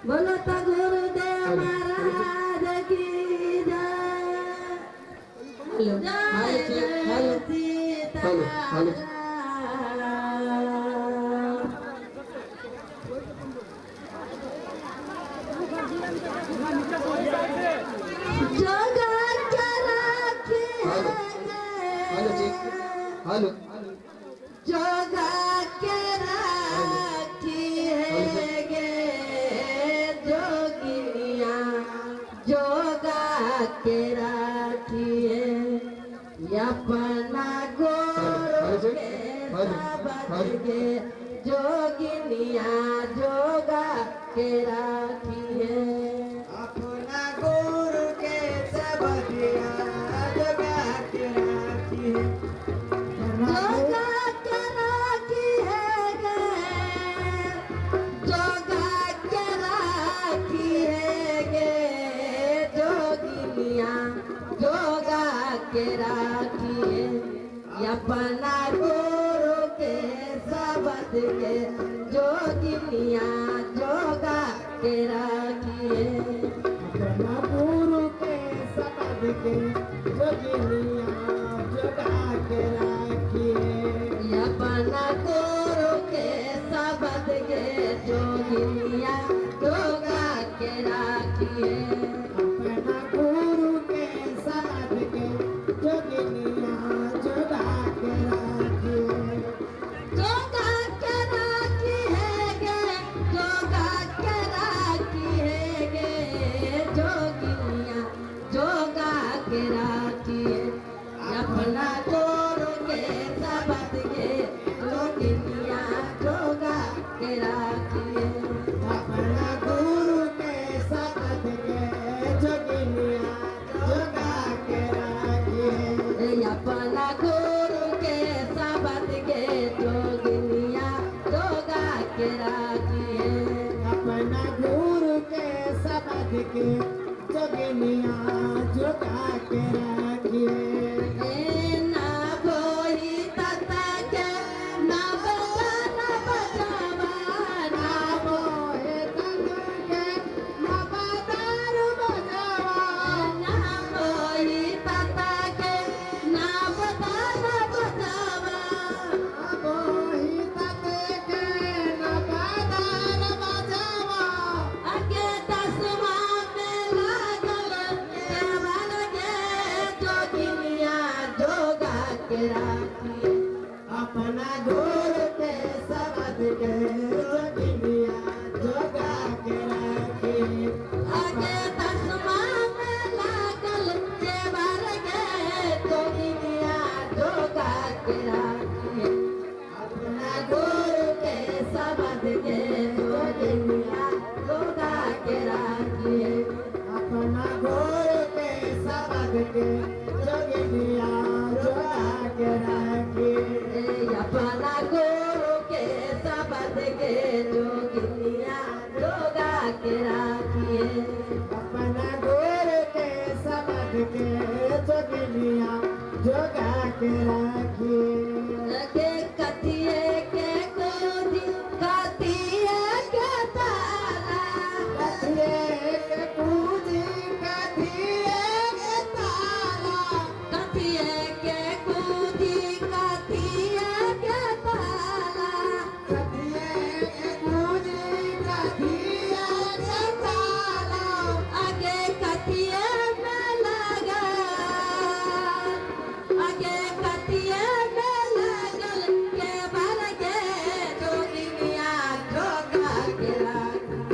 बोलो तो गुरुदेव महाराज की जय। Hello hello hello hello hello जोगा के राखी है गे जोगिनिया जोगा के राखी है अपना गोर के सबक गे जोगिनिया जोगा के राखी है अपना गुरु के सबदिया जगा के राखी है जोगा के राखी है गे जोगा के राखी है गे जोगिनिया जोगा के राखी है अपना गुरु के सबद के जोगिनिया जोगा के राखी है अपना गुरु के सबद के जोगिनिया जगा के राखी है अपना गुरु के सबद के जोगिनिया जोगा के राखी है अपना गुरु के सबद के जोगिनिया जगा के राखी है जोगा के राखी है गे जोगा के राखी है गे जोगिनिया जोगा के राखी है अपना गुरु के सबद के जोगिनिया जोगा के राखी है अपना गुरु के सबद के जोगिनिया जगा के राखी है अपना गुरु के सबद के जोगिनिया जोगा के राखी है अपना गुरु के सबद के जोगिनिया जगा के राखी है ना भोई तता के ना बजाना बजावा ना मोहे तन के ना बादार बजावा ना भोई तता के ना बजाना बजावा मोही तते के ना बादार बजावा आगे दसवा में लागल केवल गे जोगिनिया जोगा के राखी अपना गुरु के सबद के जोगिनिया जगा के राखी आगे दसवा में लागल केवल गे जोगिनिया जोगा के राखी अपना गुरु के सबद के जोगिनिया जोगा के राखी अपना गुरु के सबद के जोगिनिया जगा के राखी अपना गुरु के सबद के जोगिनिया जोगा के राखी अपना गुरु के सबद के जोगिनिया जगा के राखी के कथिए के कोदी कथिए के ताला कथिए के पूजी कथिए के ताला कथिए के कोदी कथिए के ताला कथिए के पूजी कथिए के ताला आगे कथिए में लगा आगे कथिए में लगल के भर गे जोगिनिया जोगा के राखी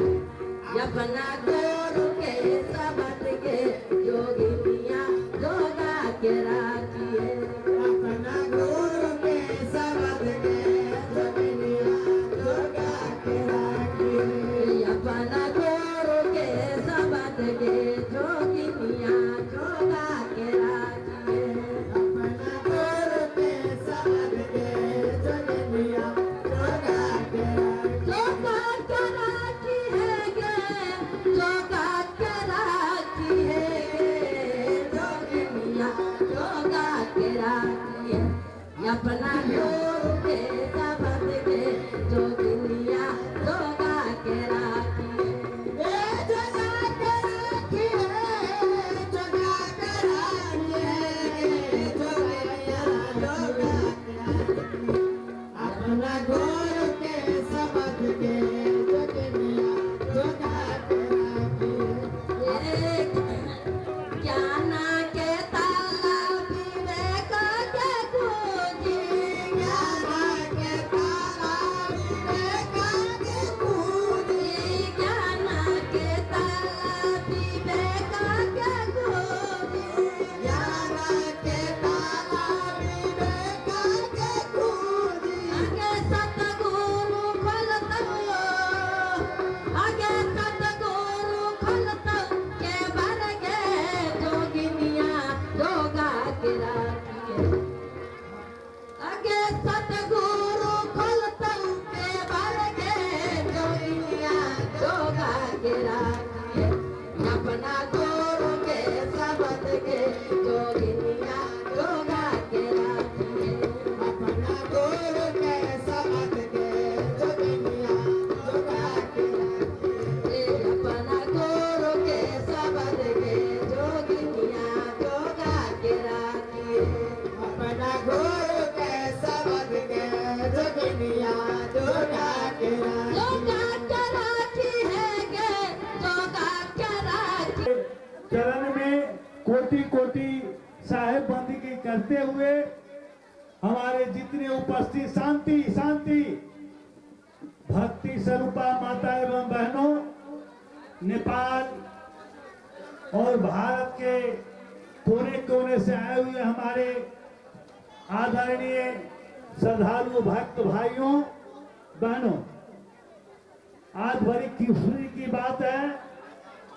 अपना गुरु के सबद के जोगिनिया जोगा के राखी अपना गुरु के सबद के जोगिनिया जगा के राखी अपना गुरु के सबद के जोगिनिया जोगा के राखी अपना गुरु के सबद के जोगिनिया जगा के राखी जोगा के राखी है गे जोगा के राखी है गे जोगिनिया जोगा के राखी है अपना गुरु के सबद के जोगिनिया जोगा के राखी के राखिए अपना गुरु के शब्द के जोगिनिया जोगा के राखिए अपना गुरु के शब्द के जोगिनिया जोगा के राखिए अपना गुरु के शब्द के जोगिनिया जोगा के राखिए अपना गुरु के शब्द के जोगिनिया जोगा के जोगा के राखी है गे जोगा के राखी चरण में कोटि कोटि साहेब बंदगी करते हुए हमारे जितने उपस्थित शांति शांति भक्ति स्वरूपा माता एवं बहनों, नेपाल और भारत के कोने कोने से आए हुए हमारे आदरणीय श्रद्धालु भक्त भाइयों बहनों, आज बड़ी खुशी की बात है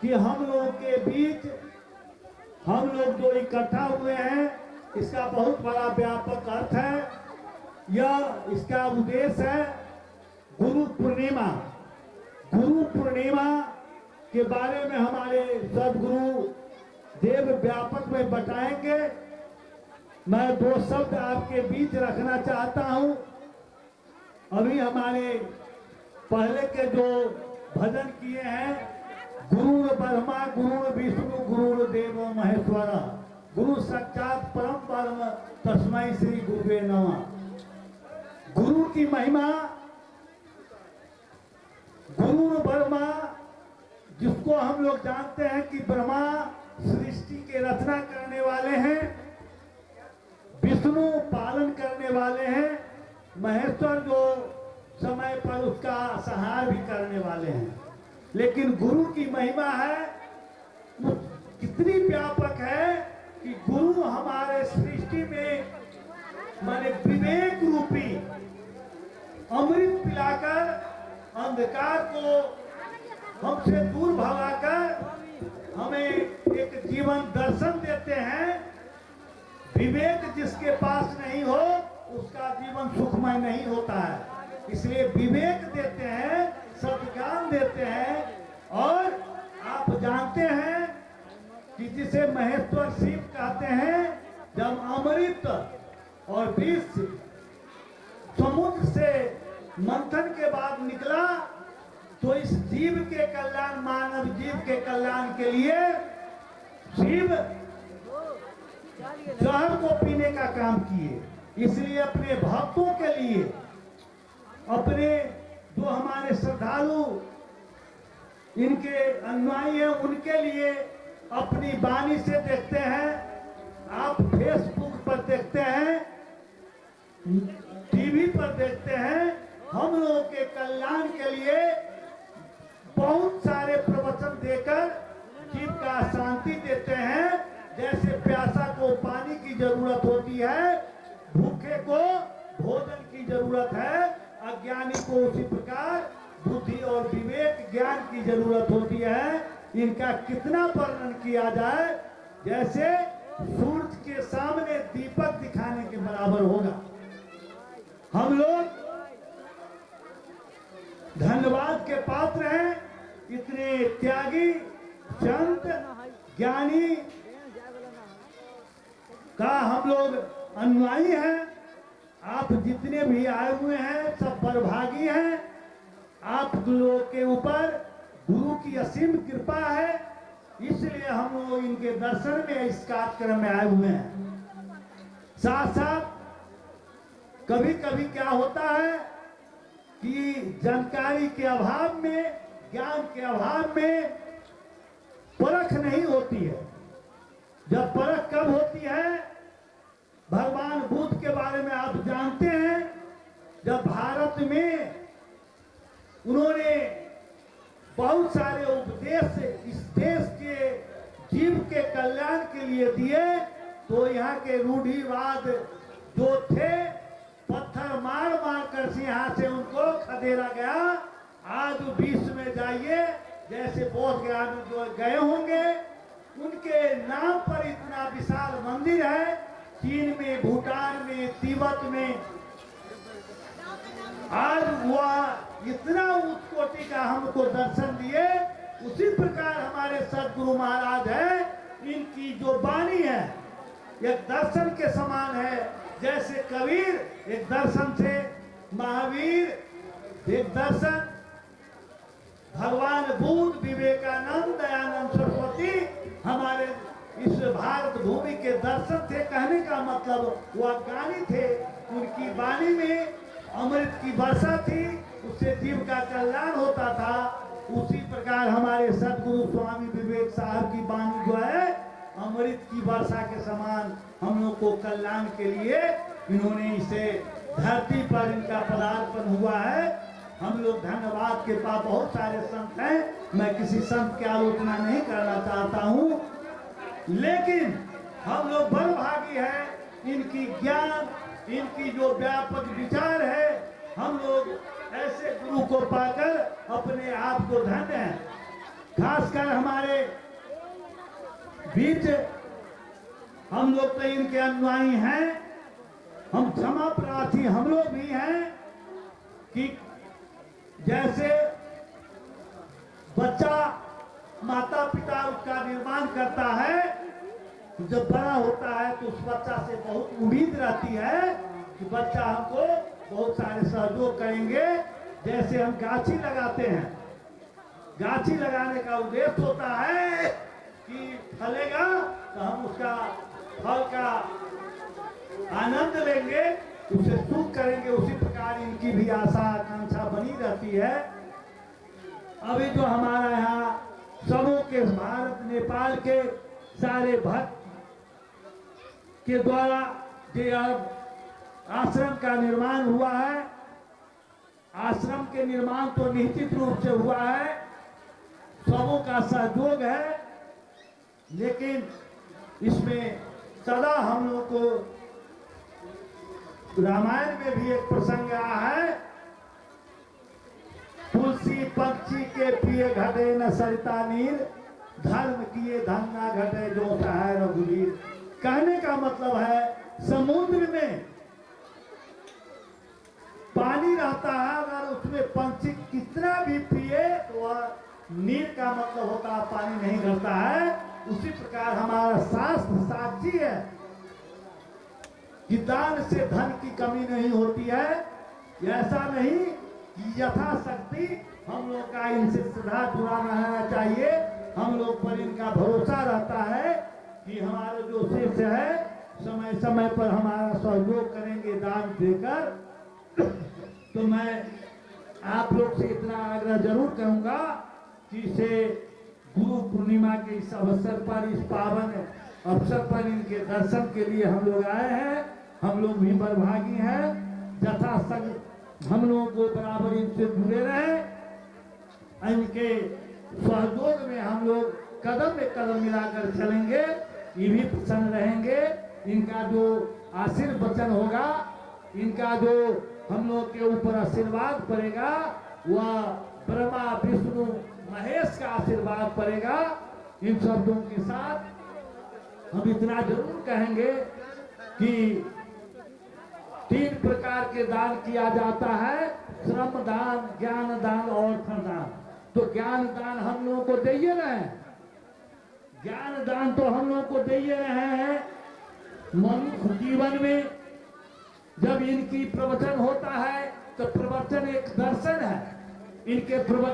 कि हम लोगों के बीच हम लोग जो इकट्ठा हुए हैं, इसका बहुत बड़ा व्यापक अर्थ है। यह इसका उद्देश्य है गुरु पूर्णिमा। गुरु पूर्णिमा के बारे में हमारे सदगुरु देव व्यापक में बताएंगे। मैं दो शब्द आपके बीच रखना चाहता हूं। अभी हमारे पहले के जो भजन किए हैं, गुरु ब्रह्मा गुरु विष्णु गुरु देवो महेश्वरा गुरु साक्षात परम ब्रह्म तस्मै श्री गुरुवे नमः। गुरु की महिमा, गुरु ब्रह्मा जिसको हम लोग जानते हैं कि ब्रह्मा सृष्टि के रचना करने वाले हैं, विष्णु पालन करने वाले हैं, महेश्वर जो समय पर उसका संहार भी करने वाले हैं। लेकिन गुरु की महिमा है वो कितनी व्यापक है कि गुरु हमारे सृष्टि में माने विवेक रूपी अमृत पिलाकर अंधकार को हमसे दूर भगाकर हमें एक जीवन दर्शन देते हैं। विवेक जिसके पास नहीं हो उसका जीवन सुखमय नहीं होता है। इसलिए विवेक देते हैं, सद्ज्ञान देते हैं। और आप जानते हैं कि जिसे महेश्वर शिव कहते हैं, जब अमृत और विष समुद्र से मंथन के बाद निकला तो इस जीव के कल्याण, मानव जीव के कल्याण के लिए शिव जहर को पीने का काम किए। इसलिए अपने भक्तों के लिए, अपने जो हमारे श्रद्धालु इनके अनुयायी हैं उनके लिए अपनी वाणी से देखते हैं, आप फेसबुक पर देखते हैं, टीवी पर देखते हैं, हम लोगों के कल्याण के लिए बहुत सारे प्रवचन देकर जीव का शांति देते हैं। जैसे प्यासा को पानी की जरूरत होती है, भूखे को भोजन की जरूरत है, अज्ञानी को उसी प्रकार बुद्धि और विवेक ज्ञान की जरूरत होती है। इनका कितना वर्णन किया जाए, जैसे सूरज के सामने दीपक दिखाने के बराबर होगा। हम लोग धन्यवाद के पात्र हैं, इतने त्यागी संत ज्ञानी का हम लोग अनुयायी हैं। आप जितने भी आए हुए हैं सब बड़भागी हैं। आप लोगों के ऊपर गुरु की असीम कृपा है, इसलिए हम लोग इनके दर्शन में इस कार्यक्रम में आए हुए हैं। साथ साथ कभी कभी क्या होता है कि जानकारी के अभाव में, ज्ञान के अभाव में परख नहीं होती है। जब परख कब होती है, भगवान बुद्ध के बारे में आप जानते हैं, जब भारत में उन्होंने बहुत सारे उपदेश इस देश के जीव के कल्याण के लिए दिए, तो यहाँ के रूढ़िवाद जो थे, पत्थर मार मार कर सिंहासन से उनको खदेड़ा गया। आज विश्व में जाइए, जैसे बौद्ध ज्ञान जो गए होंगे, उनके नाम पर इतना विशाल मंदिर है। चीन में, भूटान में, तिब्बत में आज वह इतना उच्च कोटि का हमको दर्शन दिए उसी प्रकार हमारे सदगुरु महाराज है, इनकी जो वाणी है एक दर्शन के समान है। जैसे कबीर एक दर्शन थे, महावीर एक दर्शन, भगवान बुद्ध, विवेकानंद, दयानंद सरस्वती हमारे इस भारत भूमि के दर्शन थे। कहने का मतलब वह ज्ञानी थे, उनकी वाणी में अमृत की वर्षा थी, उससे जीव का कल्याण होता था। उसी प्रकार हमारे सदगुरु स्वामी विवेक साहब की वाणी जो है अमृत की वर्षा के समान हम लोग को कल्याण के लिए इन्होंने इसे धरती पर इनका पदार्पण हुआ है। हम लोग धन्यवाद के पास, बहुत सारे संत हैं, मैं किसी संत की आलोचना नहीं करना चाहता हूँ, लेकिन हम लोग बड़भागी हैं। इनकी ज्ञान, इनकी जो व्यापक विचार है, हम लोग ऐसे गुरु को पाकर अपने आप को धन्य हैं। खासकर हमारे बीच हम लोग तो इनके अनुयायी हैं, हम क्षमा प्रार्थी हम लोग भी हैं कि जैसे बच्चा माता पिता उसका निर्माण करता है, जब बड़ा होता है तो उस बच्चा से बहुत उम्मीद रहती है कि बच्चा हमको बहुत सारे सहयोग करेंगे। जैसे हम गाछी लगाते हैं, गाछी लगाने का उद्देश्य होता है कि फलेगा तो हम उसका फल का आनंद लेंगे, उसे सुख करेंगे। उसी प्रकार इनकी भी आशा आकांक्षा बनी रहती है। अभी जो हमारा यहाँ समूह के भारत नेपाल के सारे भक्त के द्वारा जो आश्रम का निर्माण हुआ है, आश्रम के निर्माण तो निश्चित रूप से हुआ है, सबों का सहयोग है, लेकिन इसमें सदा हम लोग को रामायण में भी एक प्रसंग आया है, तुलसी पक्षी के पिए घटे न सरिता नीर, धर्म किए धन ना घटे जो सहाय रघुवीर। कहने का मतलब है समुद्र में पानी रहता है, अगर उसमें पंछी कितना भी पिए तो वह नीर का मतलब होता है पानी नहीं घटता है। उसी प्रकार हमारा शास्त्र साक्षी है कि दान से धन की कमी नहीं होती है। ऐसा नहीं कि यथाशक्ति हम लोग का इनसे श्रद्धा जुड़ा रहना चाहिए, हम लोग पर इनका भरोसा रहता है कि हमारे जो शिष्य है समय समय पर हमारा सहयोग करेंगे दान देकर। तो मैं आप लोग से इतना आग्रह जरूर करूंगा कि इसे गुरु पूर्णिमा के इस अवसर पर, इस पावन अवसर पर इनके दर्शन के लिए हम लोग आए हैं। हम लोग भी बड़भागी हैं, यथाशक्ति हम लोगों को बराबर इनसे जुड़े रहे, इनके सहयोग में हम लोग कदम में कदम मिलाकर चलेंगे, ये भी प्रसन्न रहेंगे। इनका जो आशीर्वचन होगा, इनका जो हम लोग के ऊपर आशीर्वाद पड़ेगा, वह ब्रह्मा विष्णु महेश का आशीर्वाद पड़ेगा। इन शब्दों के साथ हम इतना जरूर कहेंगे कि 3 प्रकार के दान किया जाता है, श्रम दान, ज्ञान दान और धन दान। तो ज्ञान दान हम लोगों को दे रहे हैं, ज्ञान दान तो हम लोगों को दे रहे हैं। मनुष्य जीवन में जब इनकी प्रवचन होता है तो प्रवचन एक दर्शन है, इनके प्रवचन